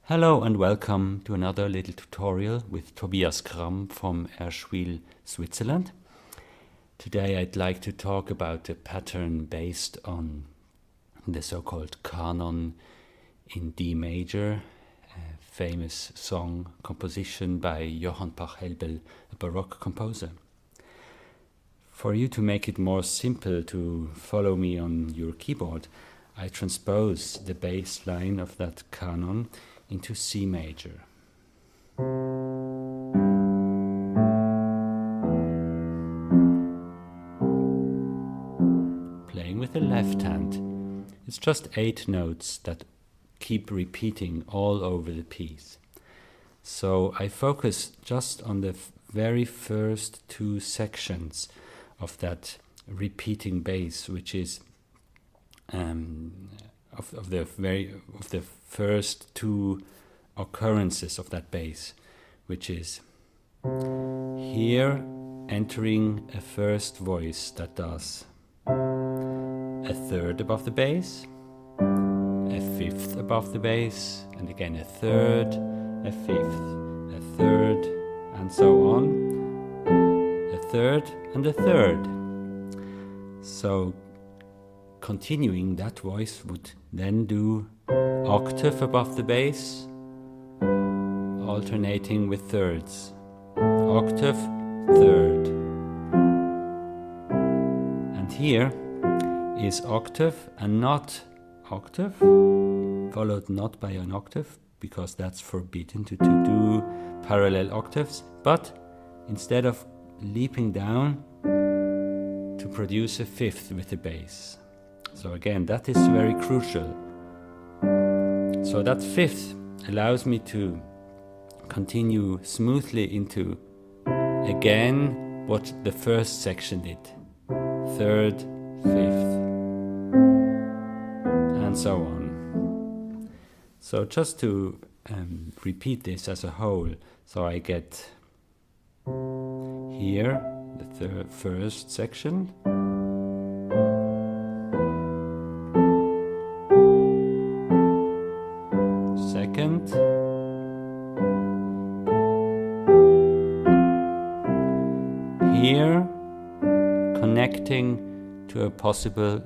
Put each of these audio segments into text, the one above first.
Hello and welcome to another little tutorial with Tobias Kram from Erschwil, Switzerland. Today I'd like to talk about a pattern based on the so-called canon in D major, a famous song composition by Johann Pachelbel, a Baroque composer. For you to make it more simple to follow me on your keyboard, I transpose the bass line of that canon into C major. Playing with the left hand, it's just 8 notes that keep repeating all over the piece. So I focus just on the very first 2 sections of that repeating bass, which is of the first 2 occurrences of that bass, which is here entering a first voice that does a third above the bass, a fifth above the bass, and again a third, a fifth, a third, and so on, a third and a third. So continuing, that voice would then do octave above the bass, alternating with thirds. Octave, third. And here is octave and not octave, followed not by an octave, because that's forbidden to do parallel octaves, but instead of leaping down to produce a fifth with the bass. So again, that is very crucial. So that fifth allows me to continue smoothly into, again, what the first section did. Third, fifth, and so on. So just to repeat this as a whole, so I get here the first section, second, here connecting to a possible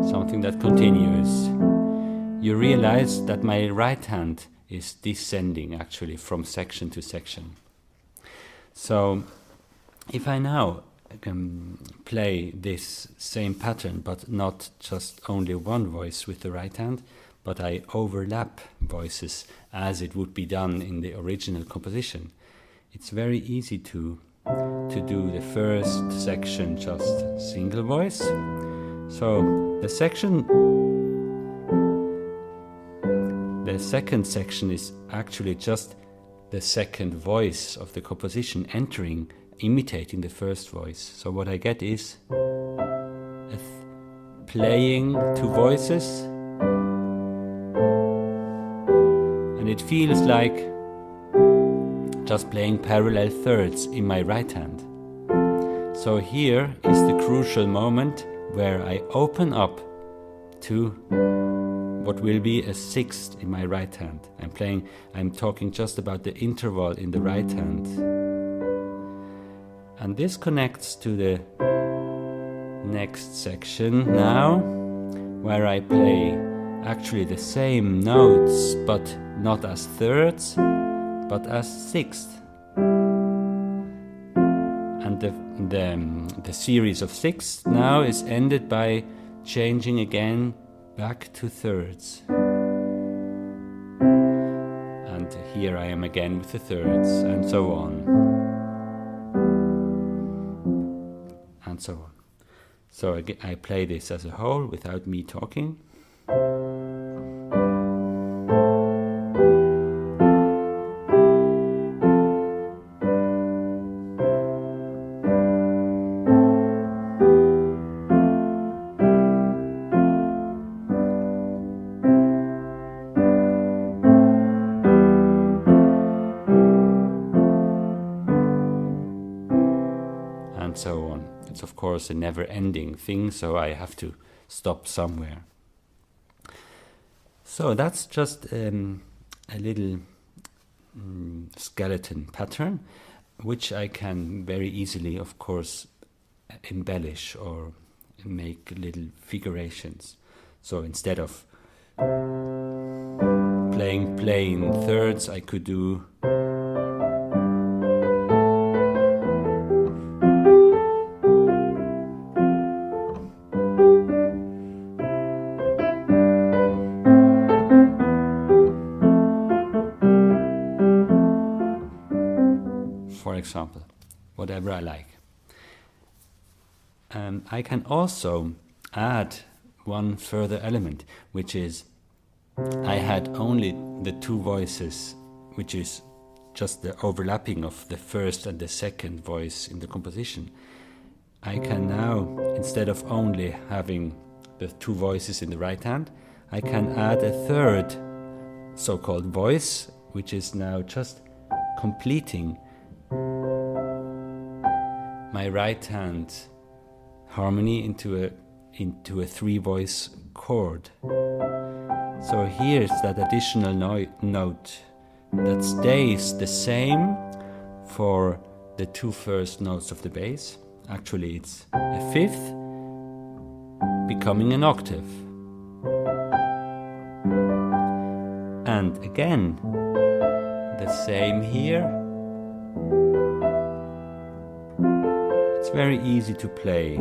something that continues. You realize that my right hand is descending actually from section to section. So if I now play this same pattern, but not just only one voice with the right hand, but I overlap voices as it would be done in the original composition, it's very easy to do the first section just single voice. So the second section is actually just the second voice of the composition entering, imitating the first voice. So what I get is playing 2 voices, and it feels like just playing parallel thirds in my right hand. So here is the crucial moment where I open up to what will be a sixth in my right hand. I'm talking just about the interval in the right hand. And this connects to the next section now, where I play actually the same notes, but not as thirds, but as sixths. And the series of sixths now is ended by changing again back to thirds. And here I am again with the thirds, and so on. And so on. So I play this as a whole without me talking. And so on. It's of course a never-ending thing, so I have to stop somewhere. So that's just a little skeleton pattern, which I can very easily, of course, embellish or make little figurations. So instead of playing plain thirds, I could do for example, whatever I like. I can also add one further element, which is I had only the two voices, which is just the overlapping of the first and the second voice in the composition. I can now, instead of only having the two voices in the right hand, I can add a third so-called voice, which is now just completing my right hand harmony into a three-voice chord. So here's that additional note that stays the same for the two first notes of the bass. Actually, it's a fifth becoming an octave. And again, the same here. It's very easy to play.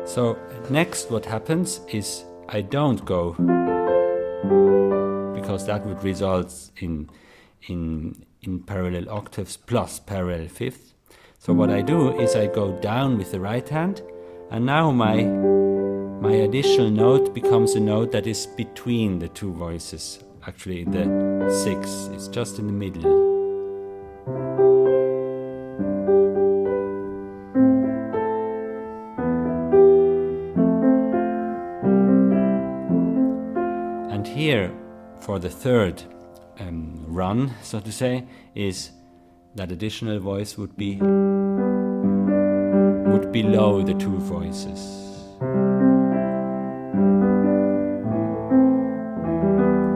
So next what happens is I don't go, because that would result in parallel octaves plus parallel fifths. So what I do is I go down with the right hand, and now my additional note becomes a note that is between the two voices. Actually the sixth is just in the middle. And here, for the third run, so to say, is that additional voice would be below the two voices.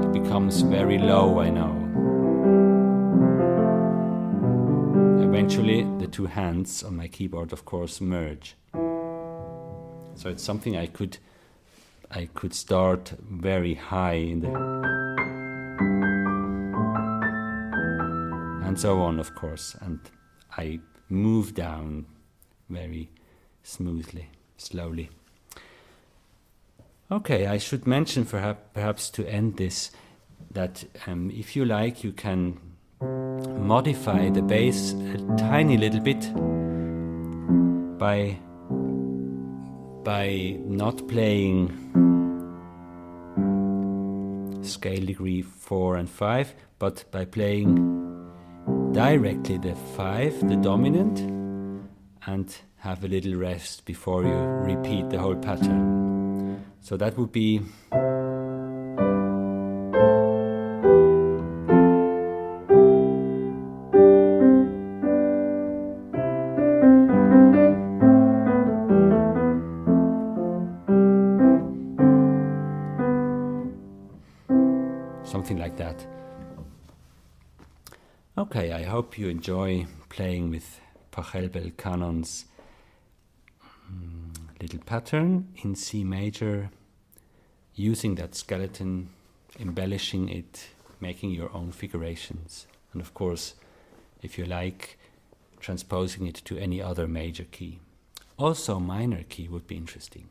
It becomes very low, I know. Eventually, the two hands on my keyboard, of course, merge. So it's something I could start very high in the, and so on, of course, and I move down very smoothly, slowly. Okay, I should mention perhaps to end this that if you like, you can modify the bass a tiny little bit by not playing scale degree 4 and 5, but by playing directly the 5, the dominant, and have a little rest before you repeat the whole pattern. So that would be something like that. Okay, I hope you enjoy playing with Pachelbel Canon's little pattern in C major, using that skeleton, embellishing it, making your own figurations, and of course, if you like, transposing it to any other major key. Also minor key would be interesting.